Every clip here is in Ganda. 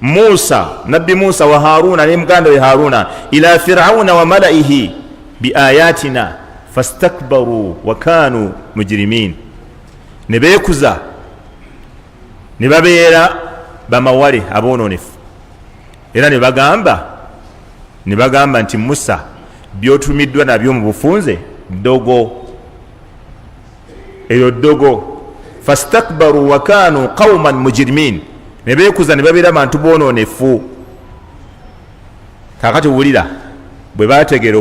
Musa, Nabbi Musa wa Haruna ne muganda we Haruna ila Firauna wa malaihi bi ayatina fastakbaru wa kanu mujrimin. Ne beekuza ne babeera bamawale aboononefu era ne bagamba nti Musa byotumiddwa nabyo mu bufunze dogo eyo dogo. Fastakbaru wa kanu qauman mujrimin. Ne beekuza ne babeera bantu boononefu. Kakati wulira bwe bategeera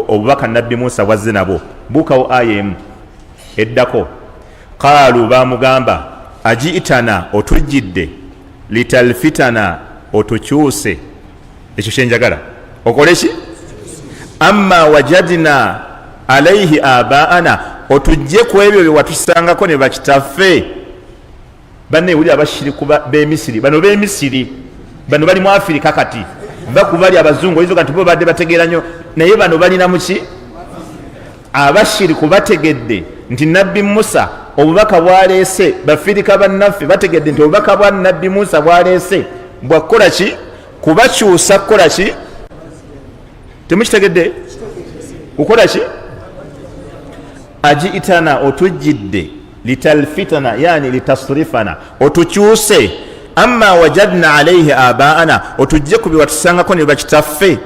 obubaka Nabbi Musa bwazze nabo buukawo aya emu eddako. Qaalu bamugamba ajiitana otujjidde litalfitana otukyuse. Ekyo kyenjagala okole ki? Amma wajadna alaihi abaana otujje ku ebyo bye watusangako ne bakitaffe. Banne wuli abashiriku b'Emisiri bano b'Emisiri bano bali mu Afirika kati bakubali abazungu oyinza kati bo badde bategeera nnyo naye bano balina muki? Abashiriku bategedde nti Nabbi Musa obubaka bwaleese bafirika bannaffe bategedde nti obubaka bwa Nabbi Musa bwaleese bwakola ki? Kubakyusa kukola ki? Temukitegedde? Kukola ki? Ajiitana otujjidde litalfitana yani litasrifana otukyuse. Amma wajadna alaihi abaana otujje ku byewatusangako ne bakitaffe.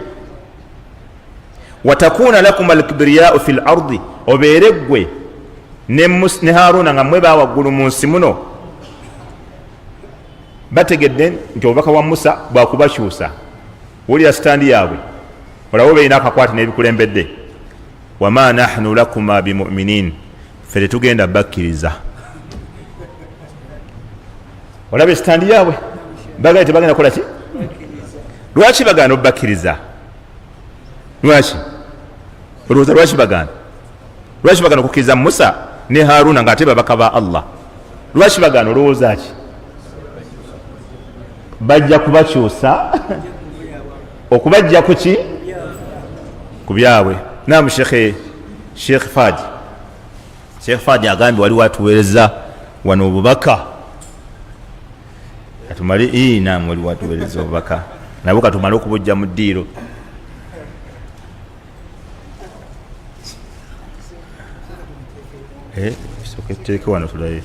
Watakuna lakum alkibriyau fi lardi obeere ggwe ne Haruna nga mwe bawaggulu mu nsi muno. Bategedde nti obubaka bwa Musa bwakubakyusa. Wulira sitandi yaabwe olawo beerina akakwate n'ebikulembedde. Wama nahnu lakuma bimuminin ffe tetugenda bakkiriza. Olabe sitandi yaabwe bagala tebagenda kola ki? Lwaki bagaana obakkiriza? Lwaki? Olowooza lwaki bagaana? Lwaki bagaana okukkiriza Musa ne Haruna ng'ate babaka ba Allah? Lwaki bagaana? Olowooza ki? Bajja kubakyusa okubajja ku ki? Ku byabwe. Naamu Sheikh Fadi agambye waliwo atuweereza wano obubaka katumale naamu waliwo atuweereza obubaka nabwo katumale okubujja mu ddiiro. Soketeeke wano tulaye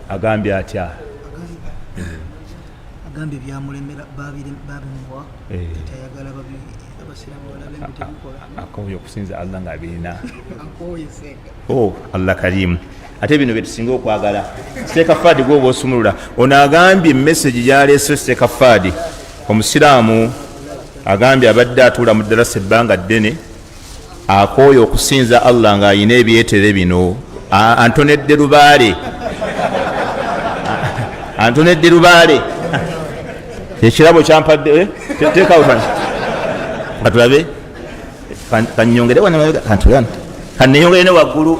agambye atya agambye byamulemera babimuwa tayagala akoyo okusinza Allah nga birina Allah karimu. Ate bino byetusinga okwagala Seeka Fadi gwoba osumulula ono agambye message gyaleese Seeka Fadi omusiraamu agambye abadde atuula mu ddalasa ebbanga ddene akooyo okusinza Allah ng'ayina ebyetere bino. Antonedde Lubaale Antonedde Lubaale ekirabo kyampadde teekawo katulabe kanyongere wana kantulana kaneyongere ne waggulu.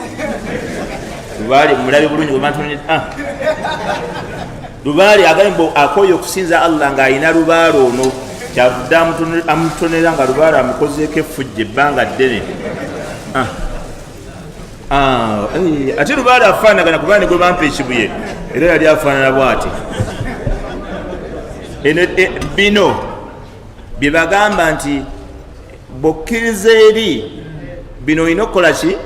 Lubaale mulabe bulungi bwemantonedde Lubaale agambye akooyo okusinza Allah ng'ayina Lubaale ono kyavudde amutonera nga Lubaale amukozeeko effujja ebbanga ddene. Ate Lubaale afaanagana kuba ne gwe bampa ekibuye era yali afaanana bw'ati. Bino bye bagamba nti bokkiriza eri bino olina okukola ki?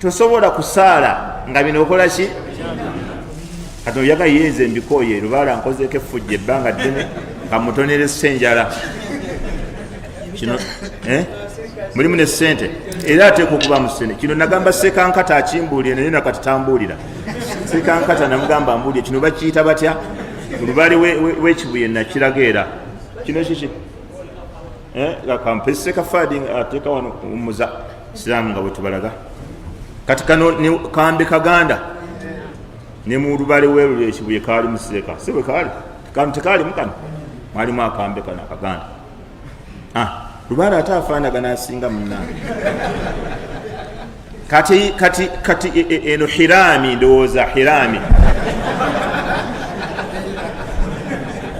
Tosobola kusaala nga bino okola ki? Kati oyaga yenze mbikoye Lubaale ankozeeko effujja ebbanga ddene nga mutonera essenjala kino mulimu ne ssente era ateeka okuba mu ssente. Kino nagamba Sekankata akimbuulire naye nakati tambuulira. Sekankata namugamba ambuulire kino bakiyita batya? Lubaale w'ekibuye nakiraga era kino kiki? Akampe Seeka Fadi ateeka wano umuza Isiraamu nga bwe tubalaga. Kati kano kambe kaganda ne mu Lubaale w'ekibuye kaali mu Seeka si bwe kaali kano tekaalimu kano mwalimu akambe kano akaganda. Lubaale ate afaanagana asinga munnange. Kati eno Hiraami ndowooza Hiraami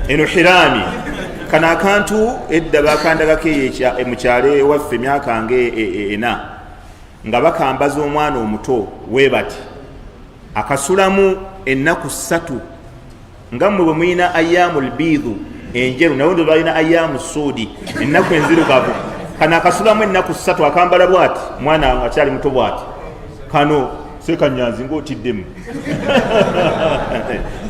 eno Hiraami kano akantu edda bakandagako mu kyalo ewaffe emyaka nga bakambaza omwana omuto we bati akasulamu ennaku 3 nga mmwe bwe mulina ayyamul biidhu enjeru nawe ndo balina ayyamu suudi ennaku enzirugavu. Kano akasulamu ennaku 3 akambala bwati mwana akyali muto bwati kano sekanyanzi ng'otiddemu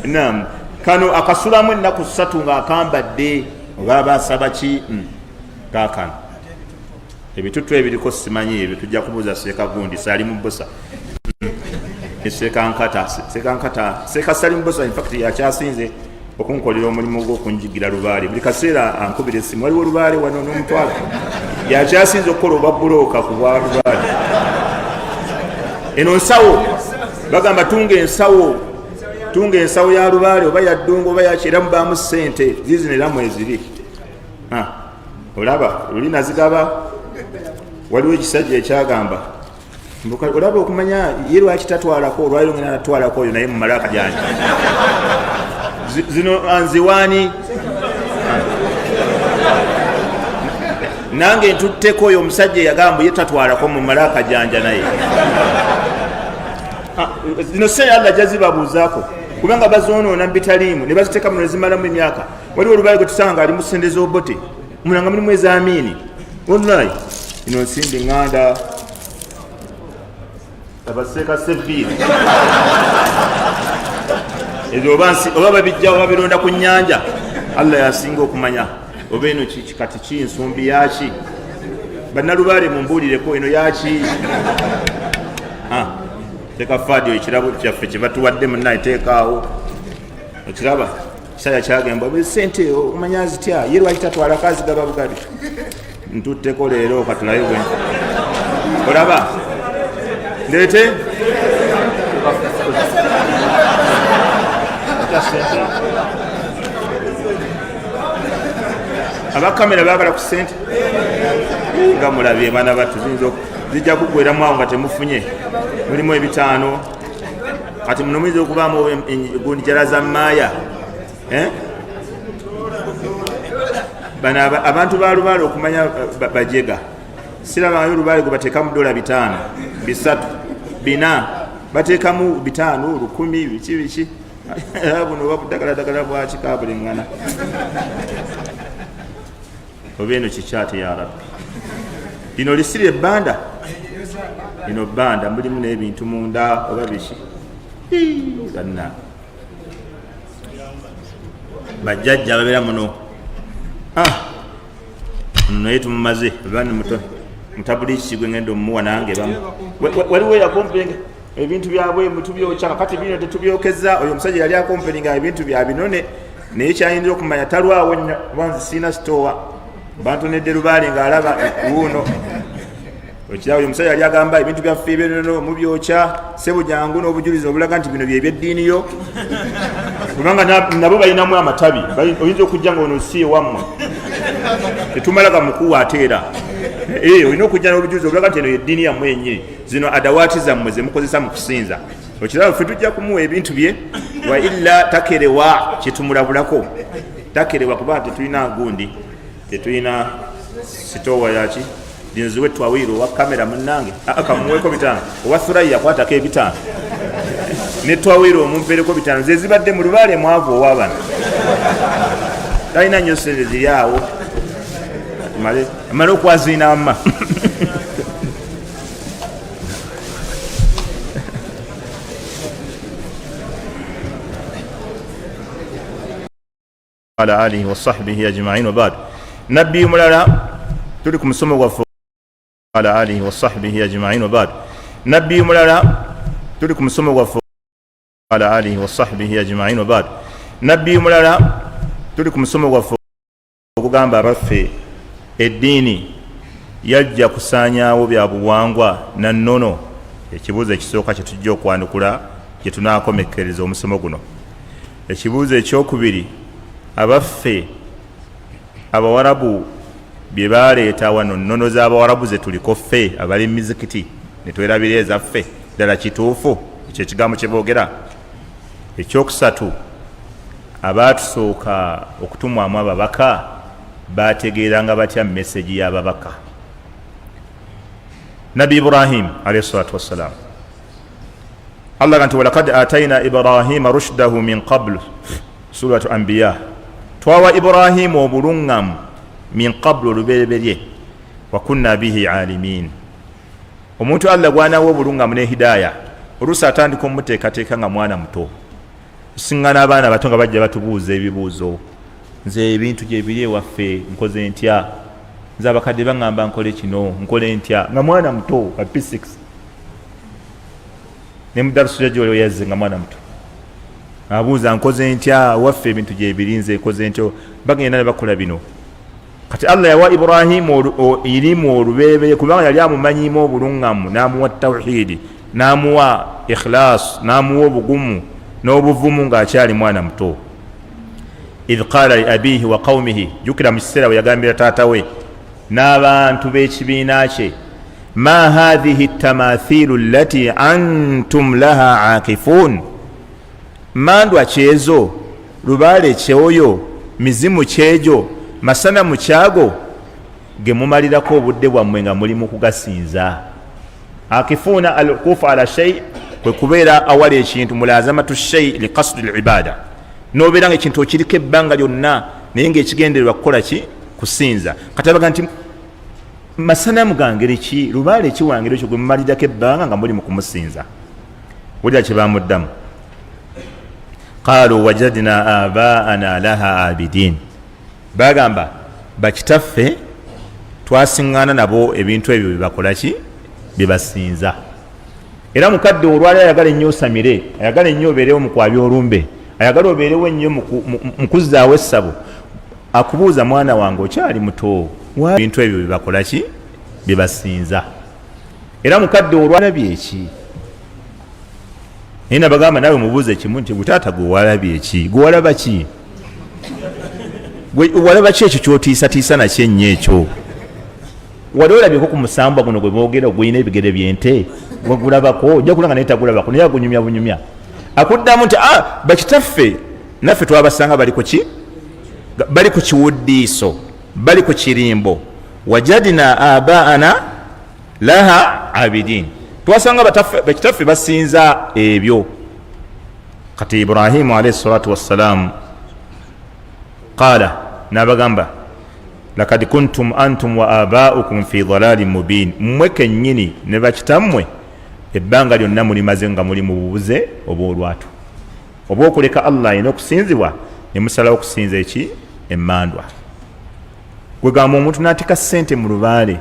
nam kano akasulamu ennaku 3 ng'akambadde oba asaba ki kaakano ebitutu ebiriko simanyi ebyo tujja kubuuza Seeka gundi Sali mu Bosa Seeka Sali mu Bosa in fact yakyasinze okunkolera omulimu gw'okunjigira Lubaale buli kaseera ankubira essimu waliwo Lubaale wano n'omutwala yakyasinze okukola oba bulooka ku bwa Lubaale. Eno nsawo bagamba tunga ensawo ya Lubaale oba yaddungu oba yakyera mubaamu ssente zizineramu eziri olaba luli nazigaba. Waliwo ekisajja ekyagamba olaba okumanya ye lwaki tatwalako olwaliro ngena natwalako oyo naye mu malaka gyange zino anziwaani nange ntutteko oyo omusajja yagamba ye tatwalako mu malaka janja naye zino se Allah jazibabuuzaako kubanga bazoonoona bitaliimu ne baziteeka muno nezimalamu emyaka. Waliwo Lubaale gwe tusanga ali mu sendeza obote mulanga mulimu ezamiini wallahi ino nsimbi nganda abaseeka sevviiri ezo oba babijja oba bironda ku nnyanja Allah yasinga okumanya oba eno kati ki nsumbi yaki bannalubaale mumbuulireko eno yaki teeka fadio ekirabo kyaffe kye batuwadde munnaye teekaawo okiraba kisaya kyagamba sente omanya zitya ye lwaki tatwalako azigaba bugadi ntutteko leero katulayo bwe olaba ndeete abakamera baagala ku sente nga mulabye baana battu zijja kugweramu awo nga temufunye mulimu 5 kati muno muyinza okubaamu gundi jala za maaya bano abantu ba Lubaale okumanya bajega sirabayo Lubaale gwe bateekamu $5 3 4 bateekamu 5 10 biki buno babuddagala bwaki kabulengana oba eno kikyate ya Rabbi lino lisiri ebbanda lino bbanda mulimu n'ebintu munda oba biki ganna bajjajja babeera muno naye tumumaze bani muto mutabuliki gwe ngendo mumuwa nange bamu waliwo yakompenge ebintu byabwe mutubyokya kati bino tetubyokeza oyo omusajja yali akompeninga ebintu bya binone naye kyayinza okumanya talwawo wanzi siina sitowa bantonedde Lubaale ng'alaba wuuno okirawo oyo omusajja yali agamba ebintu byaffe ebyonono mubyokya sebujjangu n'obujulizi obulaga nti bino byebyeddini yo kubanga nabo balinamu amatabi oyinza okujja nga ono si ewammwe tetumalaga mukuwa ateera olina okujja n'obujulizi obulaga nti eno yeddiini yammwe yennyini zino adawaati zammwe zemukozesa mu kusinza okirabo ffe tujja kumuwa ebintu bye wa illa takerewa kyetumulabulako takerewa kuba tetulina gundi tetulina sitowa yaki dinziwe twawiro owa kamera munnange akamuweko 5 owa Thuraiya kwatako 5 ne twawiro omumpereko 5 zezibadde mu Lubaale mwavu owabana talina nnyo sente ziri awo amale okwazina amma ala alihi wa sahbihi ajma'in wa ba'd. Nabbi mulala tuli ku musomo gwaffe ala alihi wa sahbihi ajma'in wa ba'd. Nabbi mulala tuli ku musomo gwaffe ala alihi wa sahbihi ajma'in wa ba'd. Nabbi mulala tuli ku musomo gwaffe okugamba abaffe eddiini yajja kusaanyaawo bya buwangwa na nnono. Ekibuuzo ekisooka kye tujja okwanukula kye tunaakomekkereza omusomo guno. Ekibuuzo ekyokubiri, abaffe Abawarabu bye baleeta wano nnono z'Abawarabu ze tuliko ffe abali mizikiti ne twerabira ezaffe ddala kituufu ekyo ekigambo kye boogera. Ekyokusatu, abaatusooka okutumwamu ababaka baategeeranga batya mesegi y'ababaka. Nabi Ibrahim alayhi salatu wassalam Allah ganti walaqad atayna Ibrahima rushdahu min qablu suratu Anbiya twawa Ibrahima obulungamu min qablu lubereberye wa kunna bihi alimin. Omuntu Allah gwanawo obulungamu ne hidaya oluusi atandika omuteekateeka nga mwana muto. Singana abaana bato nga bajja batubuuza ebibuuzo, nze ebintu gye biri ewaffe nkoze ntya, nze abakadde baŋŋamba nkole kino nkole ntya, nga mwana muto wa P6 ne mudarusu gy'oli yazze nga mwana muto abuuza nkoze ntya waffe ebintu gye biri nze nkoze ntyo, bagenda ne bakola bino. Kati Allah yawa Ibrahimu irimu oluberebere kubanga yali amumanyimu obulungamu, n'amuwa tawhidi, n'amuwa ikhlas, n'amuwa obugumu n'obuvumu ng'akyali mwana muto. idh qala li abihi wa qawmihi, jukira mu kiseera bwe yagambira taata we n'abantu b'ekibiina kye, ma hadhihi tamathilu allati antum laha akifun, mandwa kyezo, lubaale kyoyo, mizimu kyejo, masanamu kyago ge mumalirako obudde bwammwe nga muli mu kugasinza. Akifuna alkufu ala shay kwe kubeera awali ekintu, mulazamatu shay liqasdi libada, nobeera nga ekintu okiriko ebbanga lyonna naye ngaekigendererwa kukola ki? Kusinza. Kati abaga nti masanamu gangeri ki, lubaale ki wangeri ekyo gwe mumalirako ebbanga nga muli mu kumusinza. Wulira kye bamuddamu, qalu wajadna abaana laha abidin, bagamba bakitaffe twasiŋŋaana nabo ebintu ebyo byebakola ki? Byebasinza. Era mukadde olwali ayagala ennyo osamire, ayagala ennyo obeerewo mu kwabya olumbe, ayagala obeerewo ennyo mu kuzzaawo essabo, akubuuza mwana wange okyali muto, ebintu ebyo byebakola ki? Byebasinza. Era mukadde olwalabye eki, naye nabagamba naawe mubuuze kimu nti butaata gwe walabye eki? Gwe walaba ki? Walaba ki ekyo kyotiisatiisa nakyo ennyo ekyo? Wali olabyeko ku musambwa guno gwe boogera ogulina ebigere by'ente gwegulabako, ojja kulanga naye tagulabako, naye agunyumya bunyumya. Akuddamu nti bakitaffe naffe twabasanga bali ku ki? Bali ku kiwuddiiso, bali ku kirimbo. Wajadina abaana laha abidin, twasanga bakitaffe basinza ebyo. Kati Ibrahimu alayhi salatu wassalamu qala, nabagamba lakad kuntum antum wa abaukum fi dhalalin mubin, mmwe kennyini ne bakitammwe ebbanga lyonna mulimaze nga muli mu bubuze obw'olwatu obw'okuleka Allah ayina okusinzibwa ne musalawo okusinza eki? Emmandwa. Gwe gamba omuntu n'atika ssente mu lubaale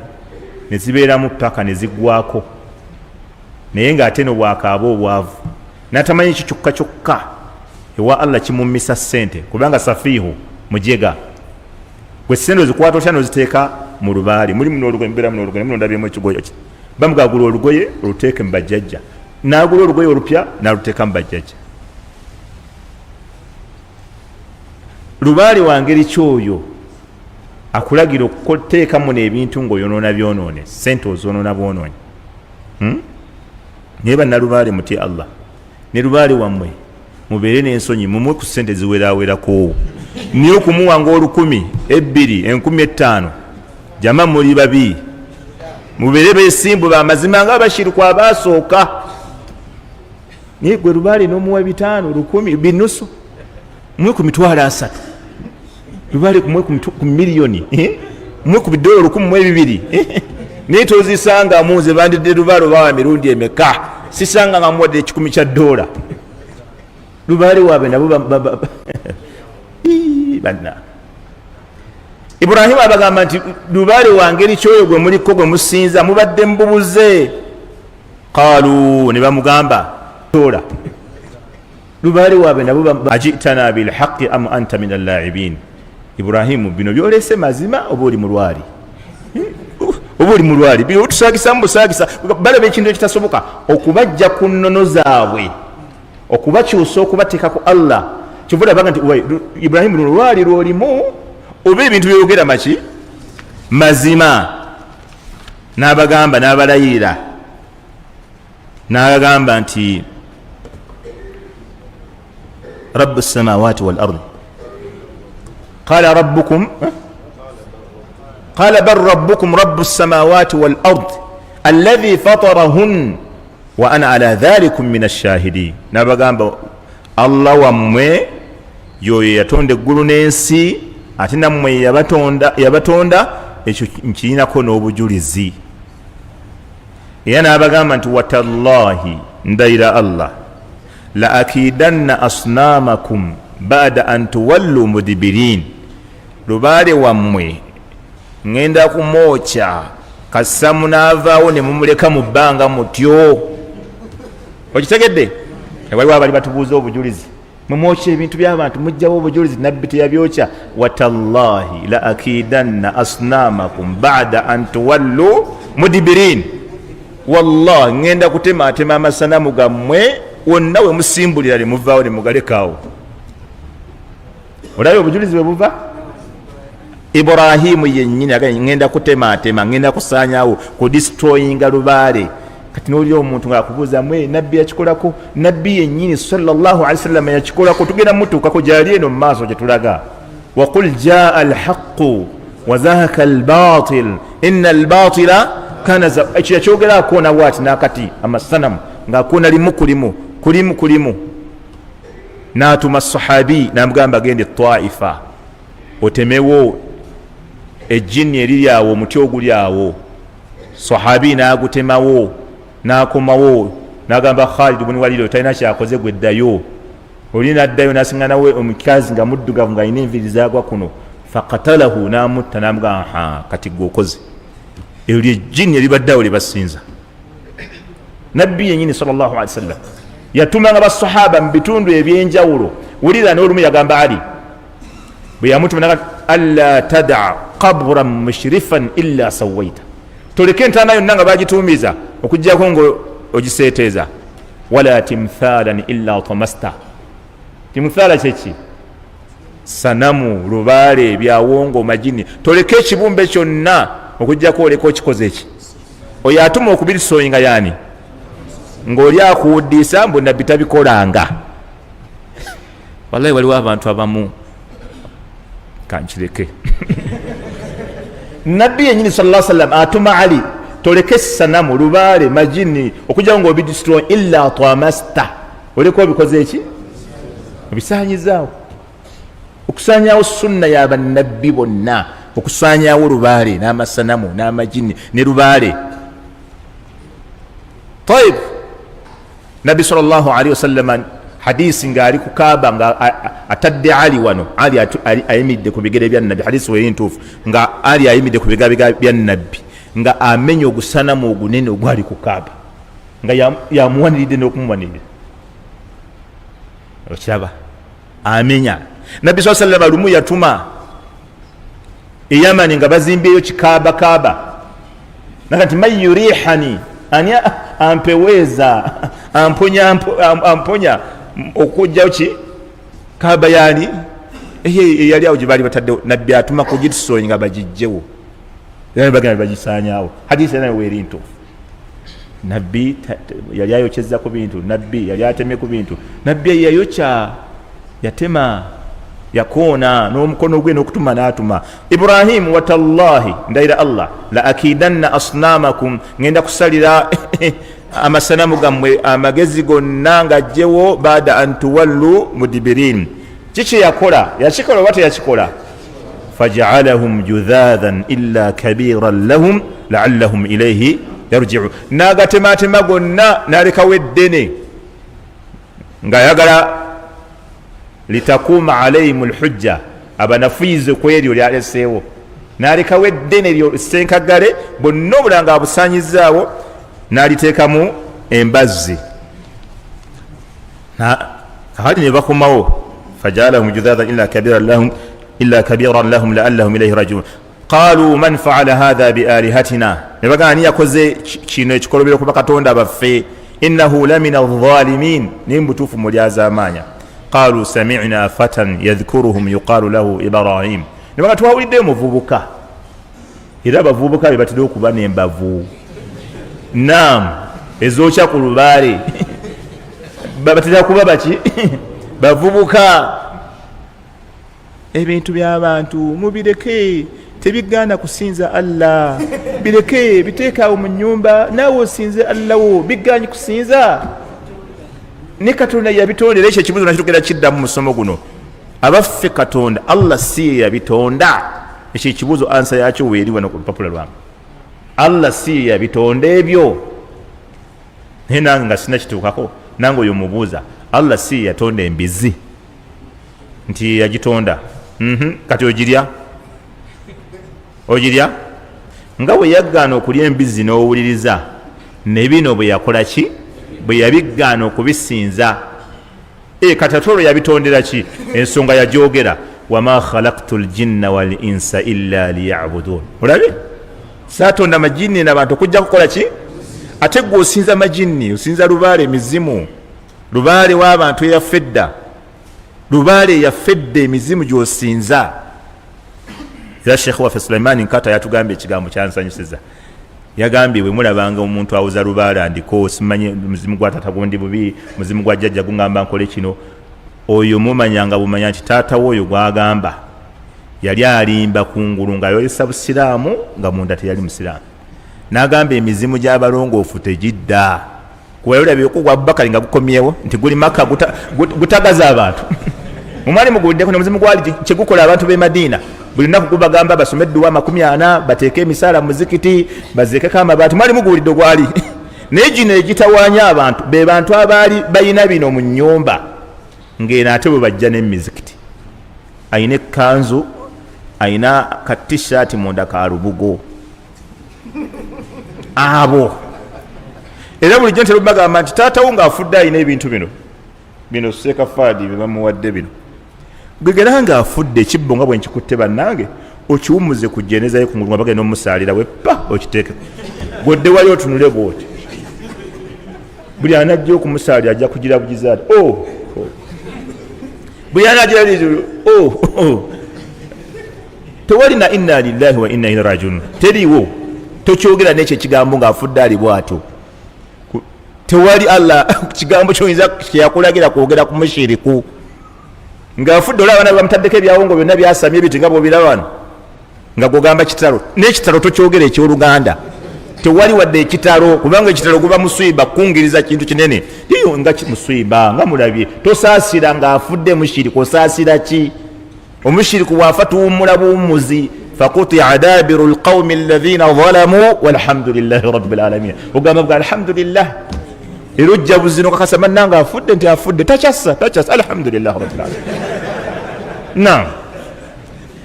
ne zibeeramu ppaka ne ziggwako, naye ng'ate no bwakaaba obwavu n'atamanyi ekyo kyokka kyokka ewa Allah kimummisa ssente kubanga safiihu mujega. Gwe ssente ozikwata otya n'oziteeka mu lubaale, mulimu n'olugoye, mubeera mu n'olugoye, muno ndabyemu ekigoye ki, bamugagula olugoye oluteeke mu bajjajja, n'agula olugoye olupya n'aluteeka mu bajjajja. Lubaale wa ngeri kyoyo akulagira okuteekamu n'ebintu ng'oyonoona byonoone, ssente ozoonoona bwonoonyi. Naye bannalubaale mutye Allah, ne lubaale wammwe mubeere n'ensonyi, mumwe ku ssente ziweraawerako, niye okumuwanga 1,000, 2,000, 15,000, jama muli babi, mubeere beesimbu bamazima nga abashiriku abaasooka. Naye gwe lubaale n'omuwa 500, 10,000, binusu, mwe ku $3,000, lubaale kumwe ku miliyoni, mwe ku $1,000, 1,200, naye tozisanga muze bandidde lubaale obawa mirundi emeka, sisanga nga muwadde $10,000. Lubaale waabe nabo banna. Ibrahimu abagamba nti lubaale wa ngeri kyoyo gwe muliko gwe musinza mubadde mububuze. Qalu, ne bamugamba tola lubaale waabe nabo ajitana bilhaqi am anta min allaibin. Ibrahimu, bino byolese mazima oba oli mulwali? Oba oli mulwali? Bino tusagisa mbusagisa balaba ekintu ekitasoboka okubajja ku nnono zaabwe, okubakyusa okubateeka ku Allah. Kivula baga nti Ibrahimu lwali lwolimu oba ebintu byogera maki mazima. N'abagamba n'abalayira n'agamba nti rabbu samawati wal ardi qala rabbukum qala bal rabbukum rabbu samawati wal ardi alladhi fatarahun wa ana ala dhalikum min ash-shahidin nabagamba Allah wammwe yoyo yatonda eggulu n'ensi ate nammwe yabatonda ekyo nkirinako n'obujulizi era n'abagamba nti watallahi ndayira Allah la akidanna asnamakum ba'da an tuwallu mudbirin Lubaale wammwe ngenda kumwocha kassa munaavaawo ne mumuleka mu bbanga mutyo okitegedde waliwo abali batubuuza obujulizi mumwocha ebintu by'abantu mujjawo obujulizi nabbi teyabyokya watallahi la akidanna asnamakum ba'da an tuwallu mudbirin wallahi ngenda kutematema amasanamu gammwe wonna we musimbulira ne muvaawo ne mugalekaawo olabye obujulizi bwe buva Ibrahimu yennyini agambye ngenda kutematema ngenda kusaanyaawo kudistroyinga Lubaale kati n'oli omuntu ng'akubuuza mwe nabbi yakikolako nabbi yennyini sallallahu alaihi wasallam yakikolako tugenda mutuukako gyali eno mu maaso gye tulaga waqul jaa alhaqu wa zahaka albatil inna albatila kana ekyo yakyogerako nawo ati n'akati amasanamu ng'akoona kulimu n'atuma sahabi n'amugamba gende Taifa otemewo ejjini eriri awo omuti oguli awo sahabi n'agutemawo n'akomawo n'agamba Khalid ibn Walid talina kyakoze gwe ddayo oli n'addayo n'asiŋŋanawo omukazi nga muddugavu ng'alina enviiri zaagwa kuno faqatalahu n'amutta n'amugamba kati gweokoze eryo lyejjini eribaddeawo lye basinza nabbi yennyini sallallahu alaihi wasallam yatumanga basahaba mu bitundu ebyenjawulo wulira n'olumu yagamba Ali bwe yamutuma alla tada qabran mushrifan illa sawaita toleke entaana yonna nga bagituumiza okuggyako ngo ogiseeteeza wala timthalan illa tamasta timthala kyeki sanamu Lubaale byawongo majini toleke ekibumbe kyonna okuggyako oleka okikoze eki oyo atuma okubirisoyinga yani ng'oli akuwuddisa mbu nabbi tabikolanga wallahi waliwo abantu abamu kankireke nabbi yennyini sallallahu alaihi wasallam atuma Ali toleke sanamu Lubaale majini okujja ngo obidistroy illa tamasta oleko obikoze eki obisaanyizaawo okusaanyaawo sunna y'abannabbi bonna okusaanyaawo Lubaale n'amasanamu n'amajini ne Lubaale طيب nabbi sallallahu alaihi wasallam hadisi ng'ali ku Kaaba nga atadde Ali wano Ali ayimidde ku bigere bya nabbi hadisi we ntuufu nga Ali ayimidde ku bigere bya nabbi nga amenya ogusanamu ogunene ogwali ku Kaaba nga yamuwaniridde n'okumuwanirira okiraba amenya nabbi sallallahu alaihi wasallam lumu yatuma e Yamani nga bazimbiyeyo kikaaba nakati man yurihani ani ampeweza amponya okujjayo ki Kaaba yali yali awo gye baali bataddewo nabbi atuma kugitusoyi nga bagijjewo era bagenda bagisaanyaawo hadisi nayo weeri ntuufu nabbi yali ayokyezza ku bintu nabbi yali atemye ku bintu nabbi yayokya yatema yakoona n'omukono gwe n'okutuma n'atuma Ibrahimu watallahi ndayira Allah la akidanna asnamakum ngenda kusalira amasanamu gammwe amagezi gonna ng'ajjewo baada an tuwallu mudbirin kiki yakikola oba teyakikola faja'alahum judhaadhan illa kabiran lahum la'allahum ilayhi yarji'un n'agatematema gonna n'alekawo eddene ng'ayagala litakuma alayhim alhujja abanafiize ku eryo lyaleseewo n'alekawo eddene lyo senkagale bonna obulanga abusaanyizaawo n'aliteekamu embazzi kakati ne bakomawo fajaalahum judhaadhan illa kabiran lahum la'allahum ilayhi raji'un qaalu man fa'ala hadha bialihatina ne bagamba ani yakoze kino ekikolobero ku bakatonda baffe innahu lamina adh-dhalimin naye mubutuufu mulyazaamaanya قالوا سمعنا فتى يذكرهم يقال له إبراهيم نبغى twawulidde muvubuka era abavubuka be batera okuba n'embavu naam ezokya ku Lubaale batera kuba baki bavubuka ebintu by'abantu mubireke tebigana kusinza Allah bireke biteekaawo mu nnyumba naawe osinze Allah wo biganye kusinza ne Katonda yabitondera ekyo ekibuzo nakitugera kiddamu mu musomo guno abaffe Katonda Allah si yabitonda ekyo ekibuzo ansa yakyo weeri wano ku lupapula lwange Allah si yabitonda ebyo naye nange nga sinakituukako nange oyo mubuuza Allah si yatonda embizi nti yagitonda kati ogirya nga bwe yaggaana okulya embizi n'owuliriza ne bino bwe yakola ki bwe yabiggaana okubisinza kati ate olwo yabitondera ki ensonga yagyogera wama khalaqtu ljinna wal insa illa liyabudun olabe saatonda majini n'abantu okujja kukola ki ate gwe osinza majini osinza Lubaale emizimu Lubaale w'abantu eyafedda Lubaale yafedda emizimu gy'osinza era Sheikh waffe Sulaiman Nkata yatugambye ekigambo kyansanyusiza yagambye bwe mulabanga omuntu awuza Lubaale andiko simanye muzimu gwa tata gundi bubi muzimu gwa jjajja gungamba nkole kino oyo mumanyanga bumanya nti taata woyo gwagamba yali alimba kungulu nga yoyesa busiraamu nga munda teyali musiraamu n'agamba emizimu gy'abalongoofu tegidda kuwayolabyeku gwa Abubakari nga gukomyewo nti guli Makka gutagaza abantu omwali muguliddeko n'omuzimu gwali kyegukola abantu b'e Madiina buli lunaku gubagamba basome edduwa 40 bateeke emisaala mu muzikiti bazeekeko amabaati mwali muguwulidde gwali naye gino egitawaanya abantu be bantu abaali bayina bino mu nnyumba ng'eno ate bwe bajja n'emizikiti ayina ekkanzu ayina ka t-shirt munda ka lubugo abo era bulijjo ntera bagamba nti taatawo ng'afudde ayina ebintu bino sekafaadi bye bamuwadde bino gwegera ng'afudde ekibbo nga bwe nkikutte bannange okiwumuze ku jeneza ye kungulu nga bagenda omusaalira weppa okiteeke godde wali otunule bwoti buli anajja okumusaalira ajja kugira bugizaati buli anajja tewali na inna lillahi wa inna ilaihi rajiun teriiwo tokyogera n'ekyo ekigambo ng'afudde ali bw'atyo tewali Allah kigambo kyoyinza kyeyakulagira kwogera ku mushiriku ng'afudde olaba abaana bamutaddeko ebyawongo byonna byasamye biti nga bw'obiraba nga gogamba kitalo n'ekitalo tokyogera ekyoluganda tewali wadde ekitalo kubanga ekitalo guba muswiba kungiriza kintu kinene iyo nga muswiba nga mulabye tosaasira ng'afudde mushiriku osaasira ki omushiriku bw'afa tuwummula buwummuzi faqutia dabiru lqawmi alladhina zalamu walhamdulillahi rabbil alamin ogamba bwa alhamdulillah era ojja buzino kakasa mannanga afudde nti afudde takyassa alhamdulillahi rabbil alamin naam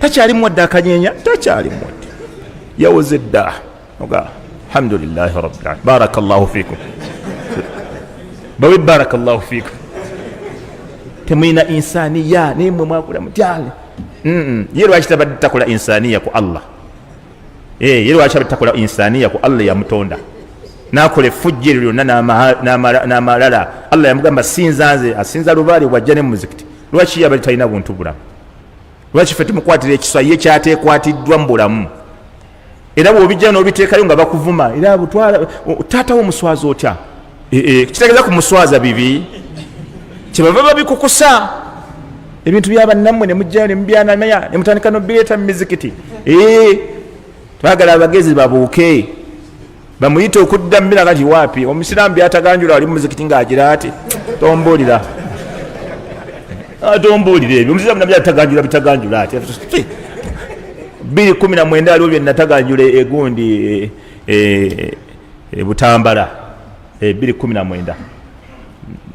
takyali muwadde akanyeenya takyali muwadde yawoze dda oga alhamdulillahi rabbil alamin barakallahu fikum bawe barakallahu fikum temuyina insaniya nimwe mwakula mutyale ye lwaki tabadde takola insaniya ku Allah ye lwaki tabadde takola insaniya ku Allah yamutonda nakola effujjeri lyonna n'amalala Allah yamugamba sinzanze asinza Lubaale bwajja ne muzikiti lwaki yabali talina buntu bulamu lwaki ffe tumukwatira ekiswa ye kyateekwatiddwa mu bulamu era bw'obijja n'obiteekayo nga bakuvuma era butwala taata wo muswaza otya kitegeeza kumuswaza bibi kyebava babikukusa ebintu byabannammwe ne mujjayo ne mubyanamanya ne mutandika nobireeta mu mizikiti twagala abagezi babuuke bamuyite okudda mubira kati waapi omusiraamu byataganjula wali mu muzikiti ng'agira ati tombuulira tombuulira ebyo omusiraamu nabyo ataganjula bitaganjula ati 2019 aliwo byenataganjula egundi Butambala 2019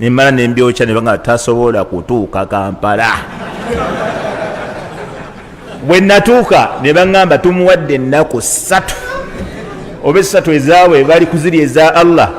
nemala nembyokya nebanga tasobola kutuuka Kampala bwe natuuka ne baŋŋamba tumuwadde ennaku 3 oba 3 ezaawe bali kuzirya eza Allah